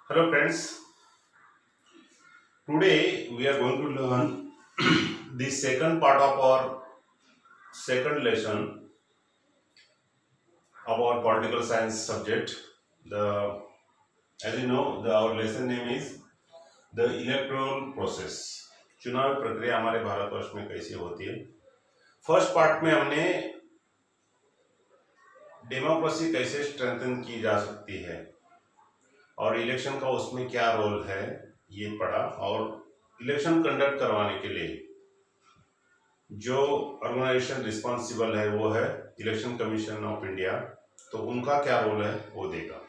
Hello friends, today we are going to learn the second part of our second lesson of our political science subject. The as you know, our lesson name is the electoral process. चुनाव प्रक्रिया हमारे भारतवर्ष में कैसे होती है। First part में हमने democracy कैसे स्ट्रेंथन की जा सकती है और इलेक्शन का उसमें क्या रोल है ये पढ़ा, और इलेक्शन कंडक्ट करवाने के लिए जो ऑर्गेनाइजेशन रिस्पॉन्सिबल है वो है इलेक्शन कमीशन ऑफ इंडिया, तो उनका क्या रोल है वो देखा।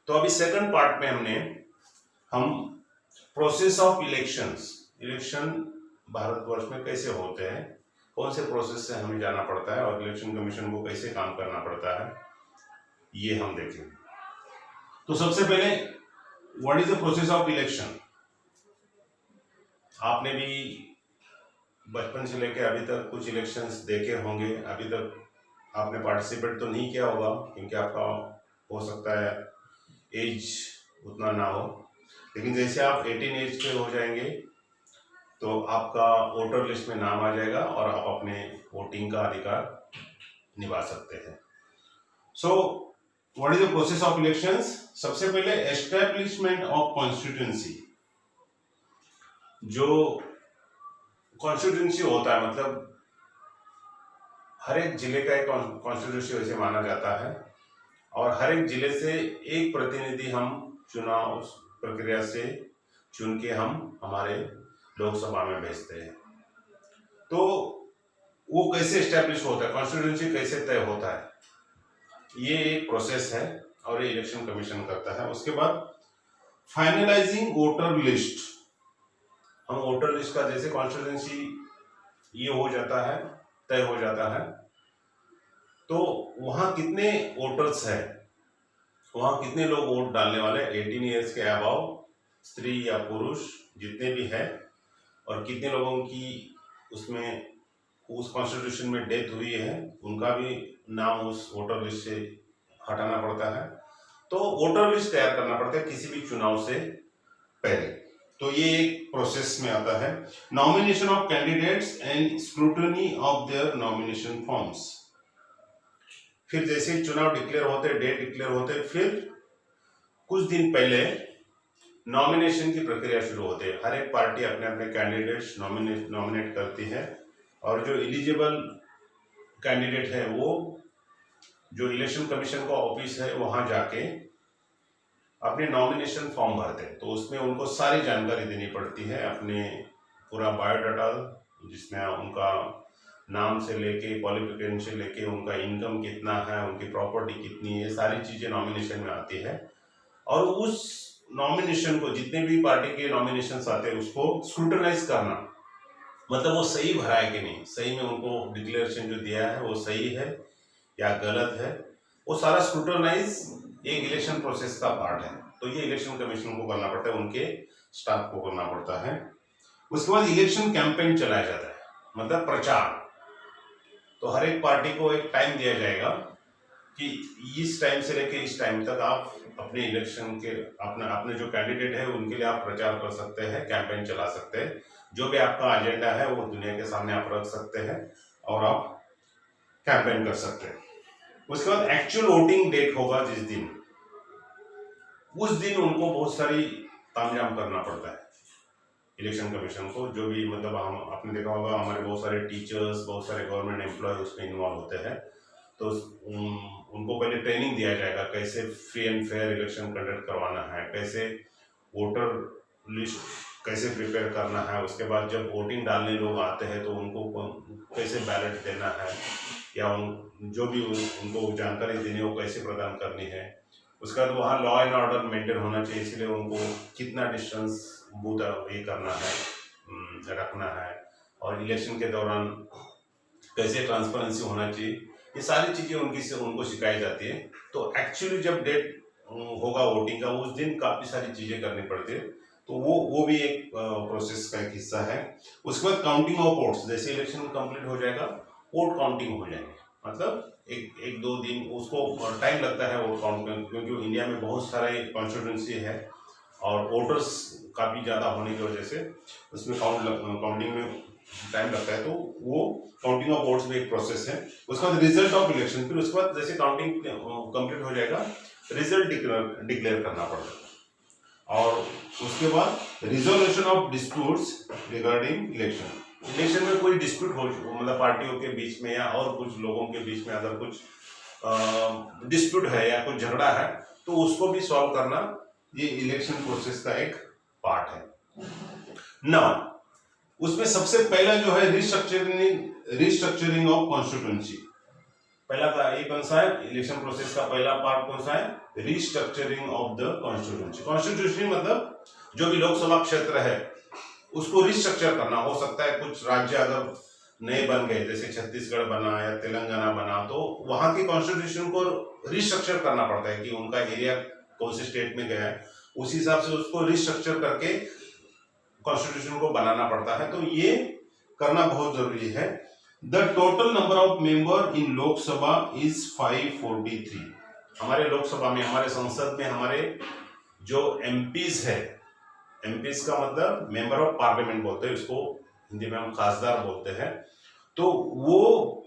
तो अभी सेकंड पार्ट में हम प्रोसेस ऑफ इलेक्शन भारतवर्ष में कैसे होते हैं, कौन से प्रोसेस से हमें जाना पड़ता है और इलेक्शन कमीशन को कैसे काम करना पड़ता है ये हम देखेंगे। तो सबसे पहले what is the process of election. आपने भी बचपन से लेकर अभी तक कुछ इलेक्शंस देखे होंगे। अभी तक आपने पार्टिसिपेट तो नहीं किया होगा क्योंकि आपका हो सकता है एज उतना ना हो, लेकिन जैसे आप 18 एज के हो जाएंगे तो आपका वोटर लिस्ट में नाम आ जाएगा और आप अपने वोटिंग का अधिकार निभा सकते हैं। So what is the process of elections. सबसे पहले एस्टेब्लिशमेंट ऑफ कॉन्स्टिट्यूंसी। जो कॉन्स्टिट्यूंसी होता है मतलब हर एक जिले का एक कॉन्स्टिट्यूंसी वैसे माना जाता है, और हर एक जिले से एक प्रतिनिधि हम चुनाव प्रक्रिया से चुन के हम हमारे लोकसभा में भेजते हैं। तो वो कैसे एस्टेब्लिश होता है, कॉन्स्टिट्यूंसी कैसे तय होता है, ये एक प्रोसेस है और ये इलेक्शन कमीशन करता है। उसके बाद फाइनलाइजिंग वोटर लिस्ट। हम वोटर लिस्ट का जैसे कॉन्स्टिट्यूंसी ये हो जाता है, तय हो जाता है, तो वहां कितने वोटर्स है, वहां कितने लोग वोट डालने वाले 18 ईयर्स के अबाव स्त्री या पुरुष जितने भी है, और कितने लोगों की उसमें उस कॉन्स्टिट्यूशन में डेथ हुई है उनका भी नाम उस वोटर लिस्ट से हटाना पड़ता है। तो वोटर लिस्ट तैयार करना पड़ता है किसी भी चुनाव से पहले। तो ये एक प्रोसेस में आता है। Nomination of candidates and scrutiny of their nomination forms. फिर जैसे चुनाव डिक्लेयर होते, डेट डिक्लेयर होते, फिर कुछ दिन पहले नॉमिनेशन की प्रक्रिया शुरू होती है। हर एक पार्टी अपने अपने कैंडिडेट्स नॉमिनेट करती है, और जो एलिजिबल कैंडिडेट है वो जो इलेक्शन कमीशन का ऑफिस है वहां जाके अपने नॉमिनेशन फॉर्म भरते हैं। तो उसमें उनको सारी जानकारी देनी पड़ती है, अपने पूरा बायोडाटा जिसमें उनका नाम से लेके क्वालिफिकेशन से लेके उनका इनकम कितना है, उनकी प्रॉपर्टी कितनी है, सारी चीज़ें नॉमिनेशन में आती है। और उस नॉमिनेशन को जितने भी पार्टी के नॉमिनेशन आते हैं उसको स्क्रूटनाइज करना, मतलब वो सही भरा है कि नहीं, सही में उनको डिक्लेरेशन जो दिया है वो सही है या गलत है, वो सारा स्क्रूटनाइज एक इलेक्शन प्रोसेस का पार्ट है। तो ये इलेक्शन कमीशन को करना पड़ता है, उनके स्टाफ को करना पड़ता है। उसके बाद इलेक्शन कैंपेन चलाया जाता है, मतलब प्रचार। तो हर एक पार्टी को एक टाइम दिया जाएगा कि इस टाइम से लेके इस टाइम तक आप अपने इलेक्शन के अपने जो कैंडिडेट है उनके लिए आप प्रचार कर सकते हैं, कैंपेन चला सकते हैं। जो भी आपका एजेंडा है वो दुनिया के सामने आप रख सकते हैं और आप कैंपेन कर सकते हैं। उसके बाद एक्चुअल वोटिंग डेट होगा जिस दिन, उस दिन उनको बहुत सारी तामझाम करना पड़ता है इलेक्शन कमीशन को। जो भी मतलब हम आपने देखा होगा हमारे बहुत सारे टीचर्स, बहुत सारे गवर्नमेंट एम्प्लॉय उसमें इन्वॉल्व होते हैं। तो उनको पहले ट्रेनिंग दिया जाएगा कैसे free and fair election conduct करवाना है, कैसे वोटर लिस्ट कैसे प्रिपेयर करना है। उसके बाद जब वोटिंग डालने लोग आते हैं तो उनको कैसे बैलेट देना है, या जो भी उनको जानकारी देनी हो कैसे प्रदान करनी है। उसके बाद वहाँ लॉ एंड ऑर्डर मेंटेन होना चाहिए, इसलिए उनको कितना डिस्टेंस बूथ ये करना है, रखना है, और इलेक्शन के दौरान कैसे ट्रांसपेरेंसी होना चाहिए, ये सारी चीज़ें उनको सिखाई जाती है। तो एक्चुअली जब डेट होगा वोटिंग का उस दिन काफ़ी सारी चीज़ें करनी पड़ती है। तो वो भी एक प्रोसेस का एक हिस्सा है। उसके बाद काउंटिंग ऑफ वोट्स, जैसे इलेक्शन कंप्लीट हो जाएगा वोट काउंटिंग हो जाएंगे, मतलब एक दो दिन उसको टाइम लगता है वोट काउंट में, क्योंकि इंडिया में बहुत सारे कॉन्स्टिट्यूंसी है और वोटर्स काफ़ी ज़्यादा होने की वजह से उसमें काउंटिंग में टाइम लगता है, तो वो काउंटिंग ऑफ वोट्स में एक प्रोसेस है। उसके बाद रिजल्ट ऑफ इलेक्शन, फिर उसके बाद जैसे काउंटिंग कंप्लीट हो जाएगा रिजल्ट डिक्लेयर करना पड़ेगा। और उसके बाद resolution of disputes regarding election में कोई डिस्प्यूट हो, मतलब पार्टियों के बीच में या और कुछ लोगों के बीच में अगर कुछ डिस्प्यूट है या कुछ झगड़ा है तो उसको भी सॉल्व करना ये इलेक्शन प्रोसेस का एक पार्ट है। नाउ उसमें सबसे पहला जो है रिस्ट्रक्चरिंग ऑफ कॉन्स्टिट्यूंसी, पहला का ये कौन सा है, इलेक्शन प्रोसेस का पहला पार्ट कौन सा है, restructuring of the constituency. Constituency मतलब जो भी लोकसभा क्षेत्र है उसको रिस्ट्रक्चर करना। हो सकता है कुछ राज्य अगर नए बन गए, जैसे छत्तीसगढ़ बना या तेलंगाना बना, तो वहां के कॉन्स्टिट्यूशन को रिस्ट्रक्चर करना पड़ता है कि उनका एरिया कौन से स्टेट में गया है, उस हिसाब से उसको रिस्ट्रक्चर करके कॉन्स्टिट्यूशन को बनाना पड़ता है। तो ये करना बहुत जरूरी है। The total number of member in Lok Sabha is 543। हमारे लोकसभा में, हमारे संसद में, हमारे जो एमपीज है, एमपीज का मतलब मेंबर ऑफ पार्लियामेंट बोलते हैं, इसको हिंदी में हम खासदार बोलते हैं। तो वो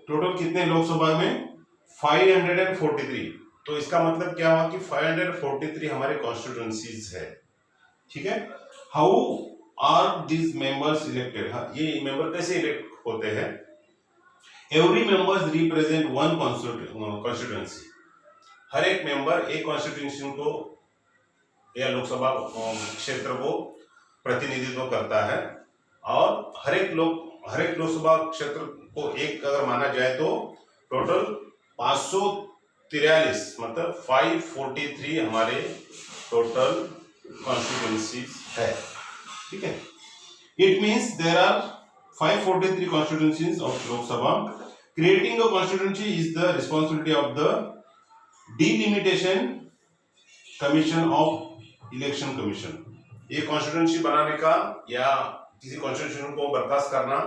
टोटल कितने लोकसभा में 543। तो इसका मतलब क्या हुआ कि 543 हमारे कॉन्स्टिट्यूंसीज है। ठीक है। How are this members elected, ये मेंबर कैसे इलेक्ट होते हैं? Every members represent one constituency. हर एक मेंबर एक कॉन्स्टिट्यूंसी को या लोकसभा क्षेत्र को प्रतिनिधित्व करता है। और हर एक लोकसभा क्षेत्र को एक अगर माना जाए तो टोटल 543 मतलब 543 हमारे टोटल कॉन्स्टिट्यूंसीज है। ठीक है। It means there are 543 constituencies of Lok Sabha. Creating a constituency is the responsibility of the delimitation commission of election commission. ये कॉन्स्टिट्यूंसी बनाने का या किसी कॉन्स्टिट्यूशन को बर्खास्त करना,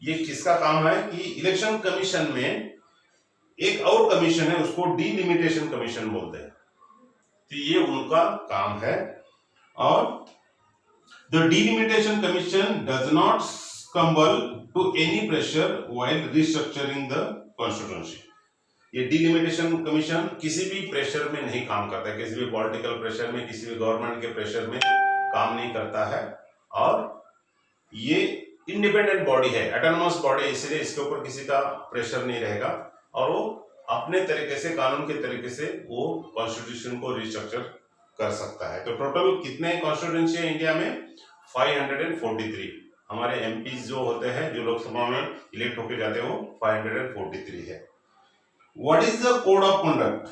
ये किसका काम है कि इलेक्शन कमीशन में एक और कमीशन है, उसको डिलिमिटेशन कमीशन बोलते हैं। तो ये उनका काम है। और the delimitation commission does not succumb to any pressure while restructuring the constituency. ये डिलिमिटेशन कमीशन किसी भी प्रेशर में नहीं काम करता है, किसी भी पॉलिटिकल प्रेशर में, किसी भी गवर्नमेंट के प्रेशर में काम नहीं करता है। और ये इंडिपेंडेंट बॉडी है, ऑटोनोमस बॉडी, इसलिए इसके ऊपर किसी का प्रेशर नहीं रहेगा और वो अपने तरीके से, कानून के तरीके से वो कॉन्स्टिट्यूशन को रिस्ट्रक्चर कर सकता है। तो टोटल कितने कॉन्स्टिट्यूंसी है इंडिया में? 543। हमारे एमपी जो होते हैं, जो लोकसभा में इलेक्ट होकर जाते हैं, वो 543 है। What is the code of conduct?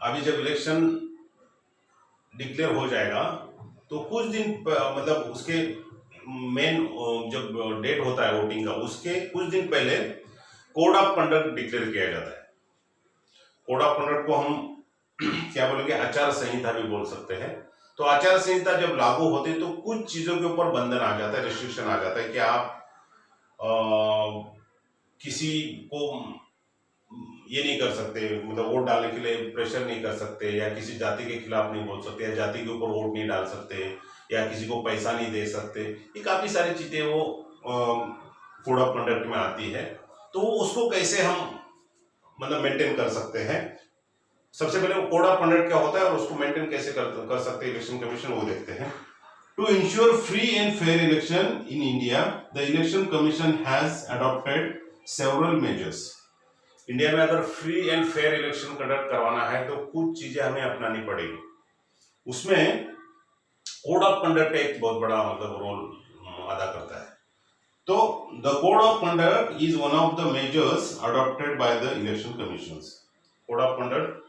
अभी जब इलेक्शन डिक्लेयर हो जाएगा तो कुछ दिन मतलब उसके मेन जब डेट होता है वोटिंग का, उसके कुछ दिन पहले कोड ऑफ कंडक्ट डिक्लेयर किया जाता है। कोड ऑफ कंडक्ट को हम क्या बोलेंगे, आचार संहिता भी बोल सकते हैं। तो आचार संहिता जब लागू होती है तो कुछ चीजों के ऊपर बंधन आ जाता है, रिस्ट्रिक्शन आ जाता है कि आप किसी को ये नहीं कर सकते, मतलब वोट डालने के लिए प्रेशर नहीं कर सकते, या किसी जाति के खिलाफ नहीं बोल सकते, या जाति के ऊपर वोट नहीं डाल सकते, या किसी को पैसा नहीं दे सकते। ये काफी सारी चीजें वो कोड ऑफ कंडक्ट में आती है। तो उसको कैसे हम मतलब मेंटेन कर सकते हैं, सबसे पहले कोड ऑफ कंडक्ट क्या होता है और उसको मेंटेन कैसे कर सकते हैं इलेक्शन कमीशन, वो देखते हैं। To ensure free and fair election in India, the election commission has adopted several measures. India में अगर free and fair election conduct करवाना है तो कुछ चीजें हमें अपनानी पड़ेगी। उसमें कोड ऑफ कंडक्ट एक बहुत बड़ा मतलब रोल अदा करता है। तो the code of conduct is one of the measures adopted by the election commission. Code of conduct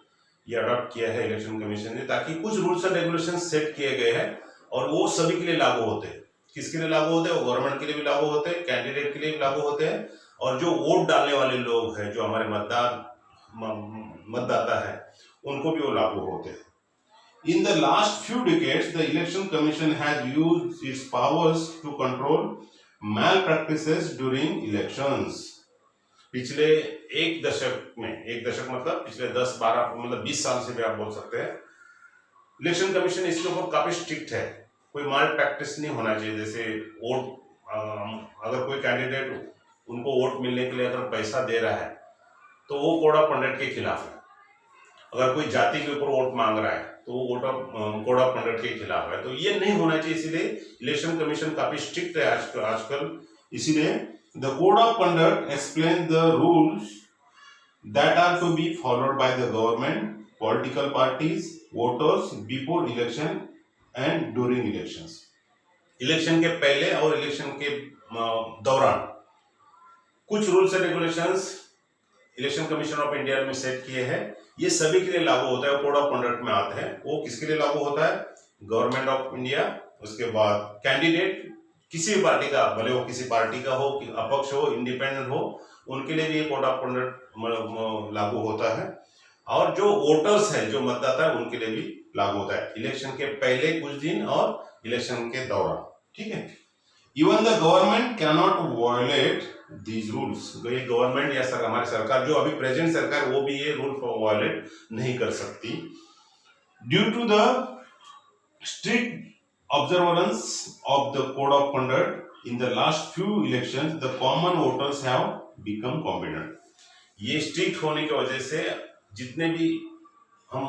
ये अडॉप्ट किया है इलेक्शन कमीशन ने, ताकि कुछ रूल्स एंड रेगुलेशन सेट किए गए हैं और वो सभी के लिए लागू होते हैं। किसके लिए लागू होते हैं? वो गवर्नमेंट के लिए भी लागू होते हैं, कैंडिडेट के लिए भी लागू होते हैं, और जो वोट डालने वाले लोग हैं, जो हमारे मतदाता है, उनको भी वो लागू होते हैं। In the last few decades, the Election Commission has used its powers to control malpractices during elections. पिछले एक दशक में, एक दशक मतलब पिछले 10-12 मतलब 20 साल से भी आप बोल सकते हैं, इलेक्शन कमीशन इसके ऊपर काफी स्ट्रिक्ट है, कोई माल प्रैक्टिस नहीं होना चाहिए। जैसे वोट अगर कोई कैंडिडेट उनको वोट मिलने के लिए अगर पैसा दे रहा है तो वो कोड ऑफ कंडक्ट के खिलाफ है। अगर कोई जाति के ऊपर वोट मांग रहा है तो वो कोड ऑफ कंडक्ट के खिलाफ है। तो ये नहीं होना चाहिए, इसीलिए इलेक्शन कमीशन काफी स्ट्रिक्ट है आजकल। इसीलिए the code of conduct explain the rules that are to be followed by the government, political parties, voters before election and during elections. Election के पहले और इलेक्शन के दौरान कुछ rules and regulations election commission of India में set किए हैं। ये सभी के लिए लागू होता है, कोड ऑफ कंडक्ट में आते हैं। वो किसके लिए लागू होता है? गवर्नमेंट ऑफ इंडिया, उसके बाद कैंडिडेट किसी भी पार्टी का, भले वो किसी पार्टी का हो, अपक्ष हो, इंडिपेंडेंट हो, उनके लिए भी ये कोड ऑफ कंडक्ट लागू होता है। और जो वोटर्स है, जो मतदाता है, उनके लिए भी लागू होता है इलेक्शन के पहले कुछ दिन और इलेक्शन के दौरान। ठीक है। Even the government can not violet these rules. ये गवर्नमेंट या हमारी सरकार, जो अभी प्रेजेंट सरकार, वो भी ये रूल वायोलेट नहीं कर सकती। Due to the strict observance of the code of conduct in the last few elections, the common voters have become competent. ये स्ट्रिक्ट होने की वजह से जितने भी हम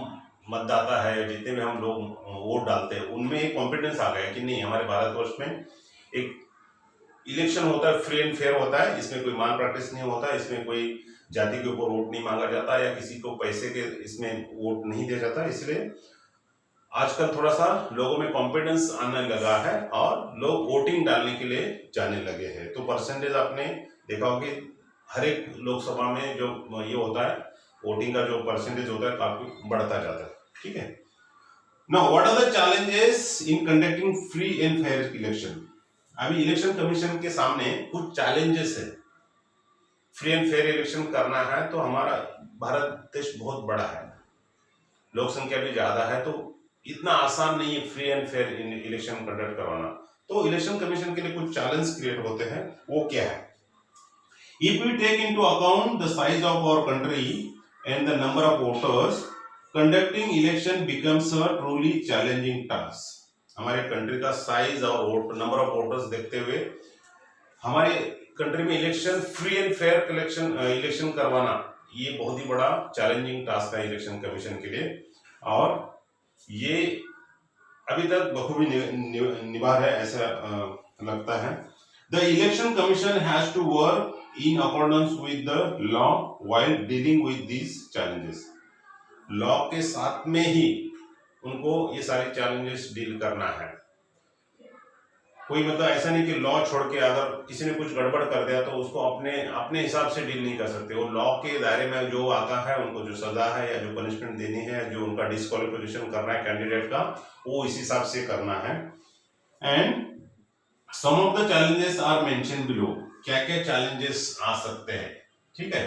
मतदाता है, जितने भी हम लोग वोट डालते हैं, उनमें एक कॉन्फिडेंस आ गया कि नहीं, हमारे भारतवर्ष में एक इलेक्शन होता है, फ्री एंड फेयर होता है, इसमें कोई माल प्रैक्टिस नहीं होता, इसमें कोई जाति के ऊपर वोट नहीं मांगा जाता या किसी को पैसे के इसमें वोट नहीं दिया जाता। इसलिए आजकल थोड़ा सा लोगों में कॉन्फिडेंस आने लगा है और लोग वोटिंग डालने के लिए जाने लगे हैं। तो परसेंटेज आपने देखा होगा कि हर एक लोकसभा में जो ये होता है, वोटिंग का जो परसेंटेज होता है, काफी बढ़ता जाता है। ठीक है। Now what are the challenges in conducting free and fair election? अभी इलेक्शन कमीशन के सामने कुछ चैलेंजेस है। फ्री एंड फेयर इलेक्शन करना है तो हमारा भारत देश बहुत बड़ा है, लोक संख्या भी ज्यादा है, तो इतना आसान नहीं है free and fair election conduct करवाना। तो इलेक्शन कमीशन के लिए कुछ चैलेंज क्रिएट होते हैं। वो क्या है? If we take into account the size of our country and the number of voters, conducting election becomes a truly challenging task. हमारे कंट्री का साइज और नंबर ऑफ वोटर्स देखते हुए हमारे कंट्री में election free and fair election करवाना ये बहुत ही बड़ा चैलेंजिंग टास्क है इलेक्शन कमीशन के लिए, और ये अभी तक बखूबी निभा है ऐसा लगता है। The election commission has to work in accordance with the law while dealing with these challenges. Law के साथ में ही उनको ये सारे चैलेंजेस डील करना है। कोई मतलब ऐसा नहीं कि लॉ छोड़ के अगर किसी ने कुछ गड़बड़ कर दिया तो उसको अपने हिसाब से डील नहीं कर सकते। वो लॉ के दायरे में जो आता है, उनको जो सजा है या जो पनिशमेंट देनी है, जो उनका डिस्क्वालिफिकेशन करना है कैंडिडेट का, वो इस हिसाब से करना है। And some of the challenges are mention below. क्या क्या चैलेंजेस आ सकते हैं? ठीक है।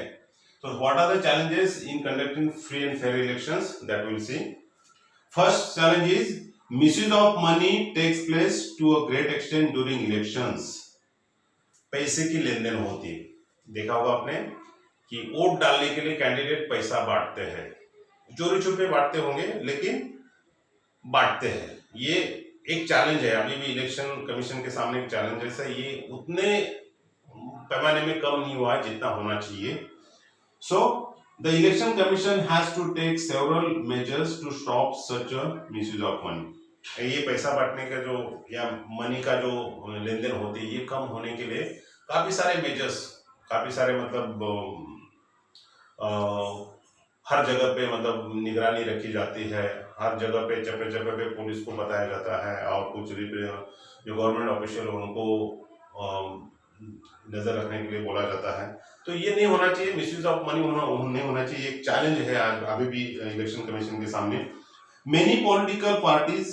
तो what are the challenges in conducting free and fair elections, that will see. First challenge is misuse of money takes place to a great extent during elections. पैसे की लेन देन होती है। देखा होगा आपने कि वोट डालने के लिए कैंडिडेट पैसा बांटते हैं, चोरी छुपे बांटते होंगे लेकिन बांटते हैं। ये एक चैलेंज है, अभी भी इलेक्शन कमीशन के सामने एक चैलेंज है। ये उतने पैमाने में कम नहीं हुआ है जितना होना चाहिए। सो the election commission has to take several measures to stop such a misuse of money. ये पैसा बांटने का जो या मनी का जो लेन देन होती है, ये कम होने के लिए काफी सारे मेजर्स, काफी सारे मतलब हर जगह पे मतलब निगरानी रखी जाती है। हर जगह पे चप्पे चप्पे पे पुलिस को बताया जाता है और कुछ जो गवर्नमेंट ऑफिशियल उनको नजर रखने के लिए बोला जाता है। तो ये नहीं होना चाहिए, मिसयूज ऑफ मनी नहीं होना चाहिए। एक चैलेंज है अभी भी इलेक्शन कमीशन के सामने। Many political parties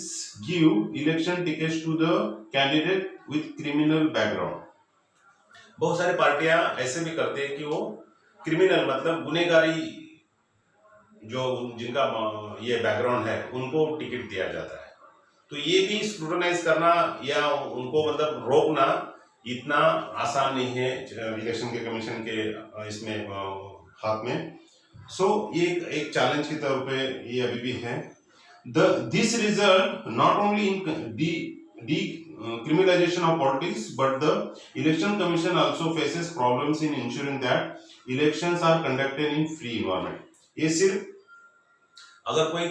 give election tickets to the candidate with criminal background. बहुत सारी पार्टियां ऐसे भी करते हैं कि वो क्रिमिनल मतलब गुनहगारी जो जिनका ये बैकग्राउंड है, उनको टिकट दिया जाता है। तो ये भी स्क्रूटनाइज करना या उनको मतलब रोकना इतना आसान नहीं है इलेक्शन के कमीशन के इसमें हाथ में। सो ये एक चैलेंज के तौर पे ये अभी भी है। This result not only in decriminalization of politics, but the election commission also faces problems in ensuring that elections are conducted in free environment. ये सिर्फ अगर कोई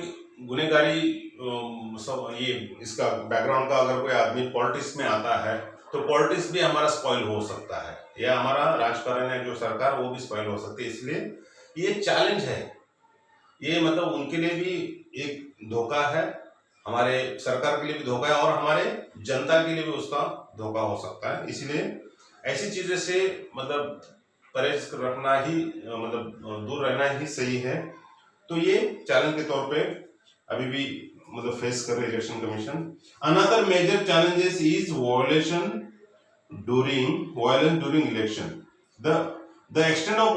गुनेगारी सब ये इसका बैकग्राउंड का अगर कोई आदमी पॉलिटिक्स में आता है तो पॉलिटिक्स भी हमारा स्पॉइल हो सकता है, या हमारा राजकारण है जो सरकार वो भी स्पॉइल हो सकती है। इसलिए ये चैलेंज है, ये मतलब उनके लिए भी एक धोखा है, हमारे सरकार के लिए भी धोखा है और हमारे जनता के लिए भी उसका धोखा हो सकता है। इसलिए ऐसी चीजें से मतलब परहेज रखना ही मतलब दूर रहना ही सही है। तो ये चैलेंज के तौर पे अभी भी मतलब फेस कर रहे election commission. Another major challenges is violation during election. The extent of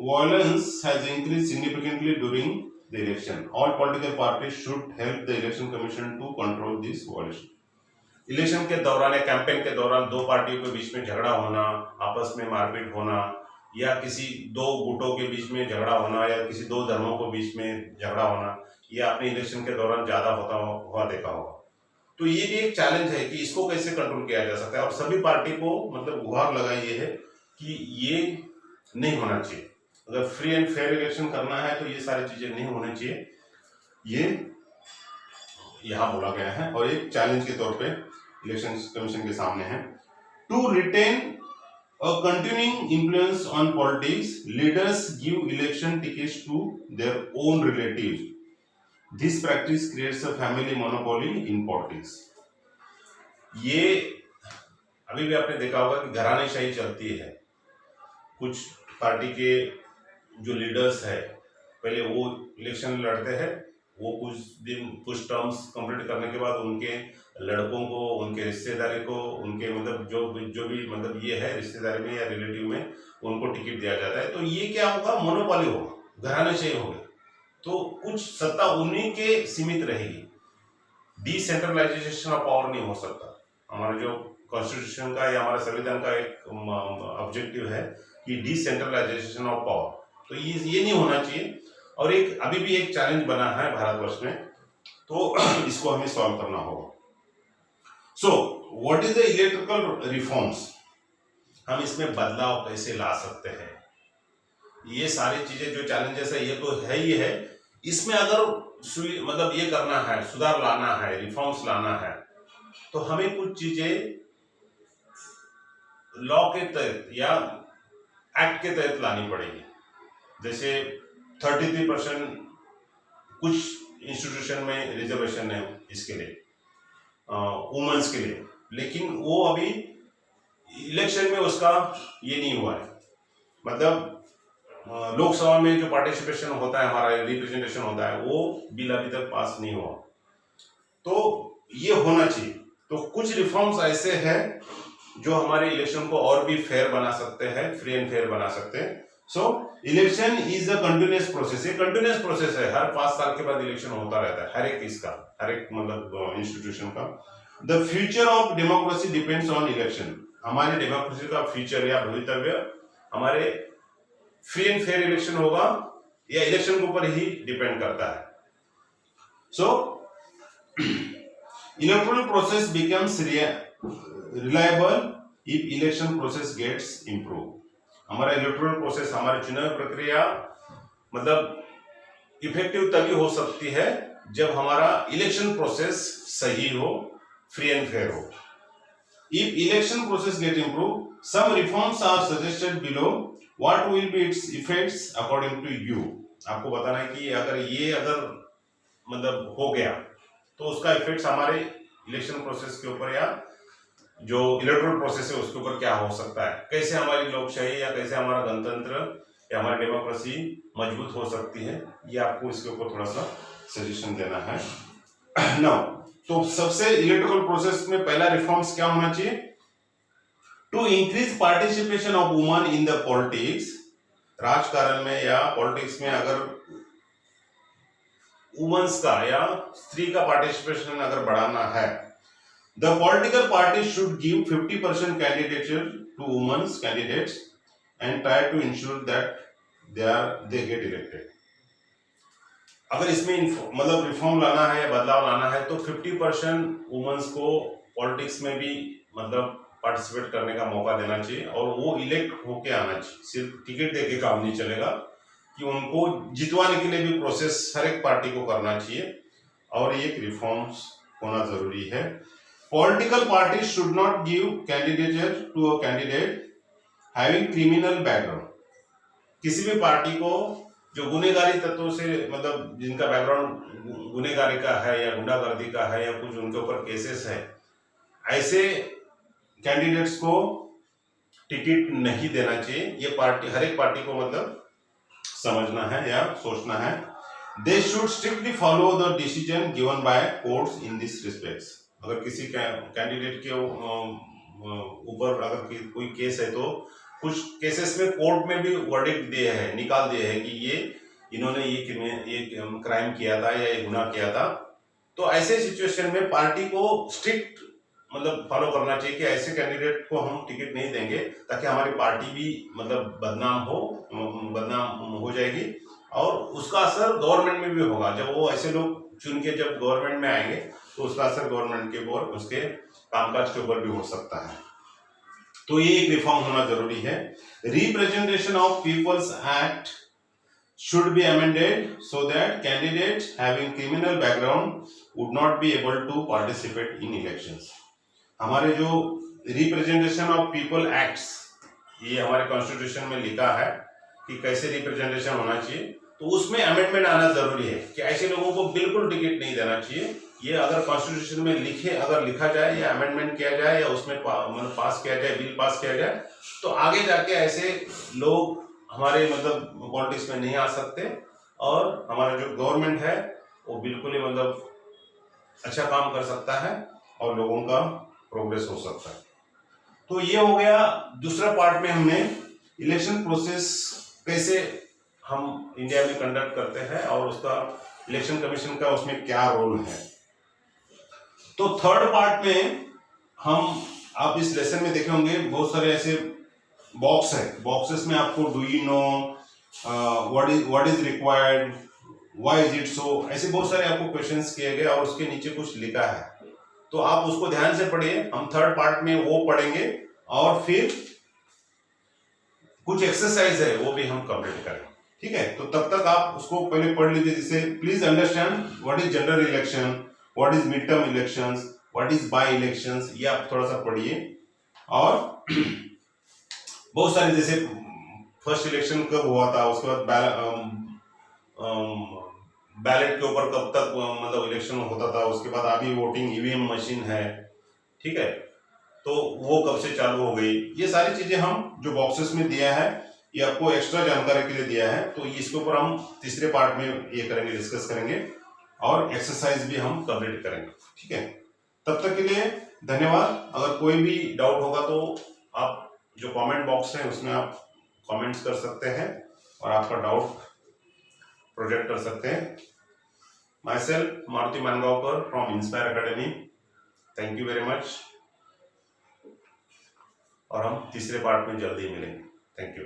violence has increased significantly during the election. All political parties should help the election commission to control this violation. Election के दौरान या campaign के दौरान दो पार्टियों के बीच में झगड़ा होना, आपस में मारपीट होना, या किसी दो गुटों के बीच में झगड़ा होना, या किसी दो धर्मों के बीच में झगड़ा होना, ये आपने इलेक्शन के दौरान ज्यादा होता हुआ देखा होगा। तो ये भी एक चैलेंज है कि इसको कैसे कंट्रोल किया जा सकता है, और सभी पार्टी को मतलब गुहार लगाई ये है कि ये नहीं होना चाहिए। अगर फ्री एंड फेयर इलेक्शन करना है तो ये सारी चीजें नहीं होनी चाहिए, ये यहां बोला गया है और एक चैलेंज के तौर पे इलेक्शन कमीशन के सामने है। To retain a continuing influence on politics, leaders give election tickets to their own relatives. This practice creates a family monopoly in politics. ये अभी भी आपने देखा होगा कि घरानेशाही चलती है। कुछ पार्टी के जो लीडर्स है पहले वो इलेक्शन लड़ते हैं, वो कुछ दिन कुछ टर्म्स कंप्लीट करने के बाद उनके लड़कों को, उनके रिश्तेदारी को, उनके मतलब जो भी मतलब ये है रिश्तेदारी में या रिलेटिव में उनको टिकट दिया जाता है। तो ये क्या होगा, मोनोपोली होगा, घरानेशाही होगी। तो कुछ सत्ता उन्हीं के सीमित रहेगी, डिसेंट्रलाइजेशन ऑफ पावर नहीं हो सकता। हमारा जो कॉन्स्टिट्यूशन का या हमारा संविधान का एक ऑब्जेक्टिव है कि डिसेंट्रलाइजेशन ऑफ पावर, तो ये नहीं होना चाहिए। और एक अभी भी एक चैलेंज बना है भारतवर्ष में, तो इसको हमें सॉल्व करना होगा। So what is the electrical reforms, हम इसमें बदलाव कैसे ला सकते हैं, ये सारी चीजें जो चैलेंजेस है ये तो है ही है। इसमें अगर मतलब ये करना है, सुधार लाना है, रिफॉर्म्स लाना है, तो हमें कुछ चीजें लॉ के तहत या एक्ट के तहत लानी पड़ेगी। जैसे 33% कुछ इंस्टीट्यूशन में रिजर्वेशन है इसके लिए, वुमेन्स के लिए, लेकिन वो अभी इलेक्शन में उसका ये नहीं हुआ है। मतलब लोकसभा में जो पार्टिसिपेशन होता है, हमारा रिप्रेजेंटेशन होता है, वो बिल अभी तक पास नहीं हुआ। तो ये होना चाहिए। तो कुछ रिफॉर्म्स ऐसे हैं जो हमारे इलेक्शन को और भी फेयर बना सकते हैं, फ्री एंड फेयर बना सकते हैं। So election is a continuous process, ये कंटिन्यूअस प्रोसेस है, हर 5 साल के बाद इलेक्शन होता रहता है, हर एक इसका, हर एक मतलब इंस्टीट्यूशन का। The future of democracy depends on election, हमारे डेमोक्रेसी का फ्यूचर या भवितव्य हमारे फ्री एंड फेयर इलेक्शन होगा या इलेक्शन के ऊपर ही डिपेंड करता है। So electoral process becomes reliable if election process gets improve. हमारा इलेक्टोरल प्रोसेस, हमारी चुनाव प्रक्रिया मतलब इफेक्टिव तभी हो सकती है जब हमारा इलेक्शन प्रोसेस सही हो, फ्री एंड फेयर हो। If election process get improve, some reforms are suggested below, what will be its effects according to you. आपको बताना है कि अगर मतलब हो गया तो उसका इफेक्ट्स हमारे इलेक्शन प्रोसेस के ऊपर या जो इलेक्टोरल प्रोसेस है उसके ऊपर क्या हो सकता है, कैसे हमारी लोकशाही या कैसे हमारा गणतंत्र या हमारी डेमोक्रेसी मजबूत हो सकती है, ये आपको इसके ऊपर थोड़ा सा सजेशन देना है। नाउ तो सबसे इलेक्टोरल प्रोसेस में पहला रिफॉर्म्स क्या होना चाहिए, to increase participation of women in the politics. राजकारण में या पॉलिटिक्स में अगर वुमेन्स का या स्त्री का पार्टिसिपेशन अगर बढ़ाना है, the political parties should give 50% candidature to women's candidates and try to ensure that they get elected. अगर इसमें मतलब रिफॉर्म लाना है या बदलाव लाना है तो 50% वुमेन्स को पॉलिटिक्स में भी मतलब पार्टिसिपेट करने का मौका देना चाहिए और वो इलेक्ट होके आना चाहिए। सिर्फ टिकट देके काम नहीं चलेगा, कि उनको जितवाने के लिए भी प्रोसेस हर एक पार्टी को करना चाहिए और ये रिफॉर्म्स होना जरूरी है। Political party should not give candidature to a candidate having criminal background. किसी भी पार्टी को जो गुनेगारी तत्वों से मतलब जिनका बैकग्राउंड गुनेगारी का है या गुंडागर्दी का है या कुछ उनके ऊपर केसेस है, ऐसे कैंडिडेट्स को टिकट नहीं देना चाहिए। ये पार्टी हर एक पार्टी को मतलब समझना है या सोचना है। They should strictly follow the decision given by courts in this respects. अगर किसी कैंडिडेट के ऊपर अगर कोई केस है तो कुछ केसेस में कोर्ट में भी वर्डिक्ट दिए हैं, निकाल दिए हैं कि ये इन्होंने ये क्राइम किया था या ये गुनाह किया था। तो ऐसे सिचुएशन में पार्टी को स्ट्रिक्ट मतलब फॉलो करना चाहिए कि ऐसे कैंडिडेट को हम टिकट नहीं देंगे ताकि हमारी पार्टी भी मतलब बदनाम हो जाएगी और उसका असर गवर्नमेंट में भी होगा। जब वो ऐसे लोग चुन के जब गवर्नमेंट में आएंगे तो उसका असर गवर्नमेंट के ऊपर उसके कामकाज के ऊपर भी हो सकता है। तो ये एक रिफॉर्म होना जरूरी है। Representation of peoples act should be amended so that candidates having criminal background would not be able to participate in elections। हमारे जो रिप्रेजेंटेशन ऑफ पीपल एक्ट्स ये हमारे कॉन्स्टिट्यूशन में लिखा है कि कैसे रिप्रेजेंटेशन होना चाहिए, तो उसमें अमेंडमेंट आना जरूरी है कि ऐसे लोगों को बिल्कुल टिकट नहीं देना चाहिए। ये अगर कॉन्स्टिट्यूशन में अगर लिखा जाए या अमेंडमेंट किया जाए या उसमें मतलब पास किया जाए, बिल पास किया जाए, तो आगे जाके ऐसे लोग हमारे मतलब पॉलिटिक्स में नहीं आ सकते और हमारा जो गवर्नमेंट है वो बिल्कुल ही मतलब अच्छा काम कर सकता है और लोगों का प्रोग्रेस हो सकता है। तो ये हो गया दूसरा पार्ट में हमने इलेक्शन प्रोसेस कैसे हम इंडिया में कंडक्ट करते हैं और उसका इलेक्शन कमीशन का उसमें क्या रोल है। तो थर्ड पार्ट में हम आप इस लेसन में देखे होंगे बहुत सारे ऐसे बॉक्स है, बॉक्सेस में आपको do you know, what is required, why is it so, ऐसे बहुत सारे आपको क्वेश्चंस किए गए और उसके नीचे कुछ लिखा है, तो आप उसको ध्यान से पढ़िए। हम थर्ड पार्ट में वो पढ़ेंगे और फिर कुछ एक्सरसाइज है वो भी हम कंप्लीट करेंगे, ठीक है। तो तब तक आप उसको पहले पढ़ लीजिए, जैसे please understand what is general election, what is mid term elections, what is by elections, ये आप थोड़ा सा पढ़िए। और बहुत सारे जैसे फर्स्ट इलेक्शन कब हुआ था, उसके बाद बैलेट के ऊपर कब तक मतलब इलेक्शन होता था, उसके बाद अभी वोटिंग ईवीएम मशीन है, ठीक है, तो वो कब से चालू हो गई, ये सारी चीजें हम जो बॉक्सेस में दिया है ये आपको एक्स्ट्रा जानकारी के लिए दिया है। तो इसके ऊपर हम तीसरे पार्ट में ये करेंगे, डिस्कस करेंगे और एक्सरसाइज भी हम कंप्लीट करेंगे, ठीक है। तब तक के लिए धन्यवाद। अगर कोई भी डाउट होगा तो आप जो कमेंट बॉक्स है उसमें आप कमेंट्स कर सकते हैं और आपका डाउट प्रोजेक्ट कर सकते हैं। Myself Maruti Mangaonkar from inspire academy, thank you very much. और हम तीसरे पार्ट में जल्दी मिलेंगे। Thank you.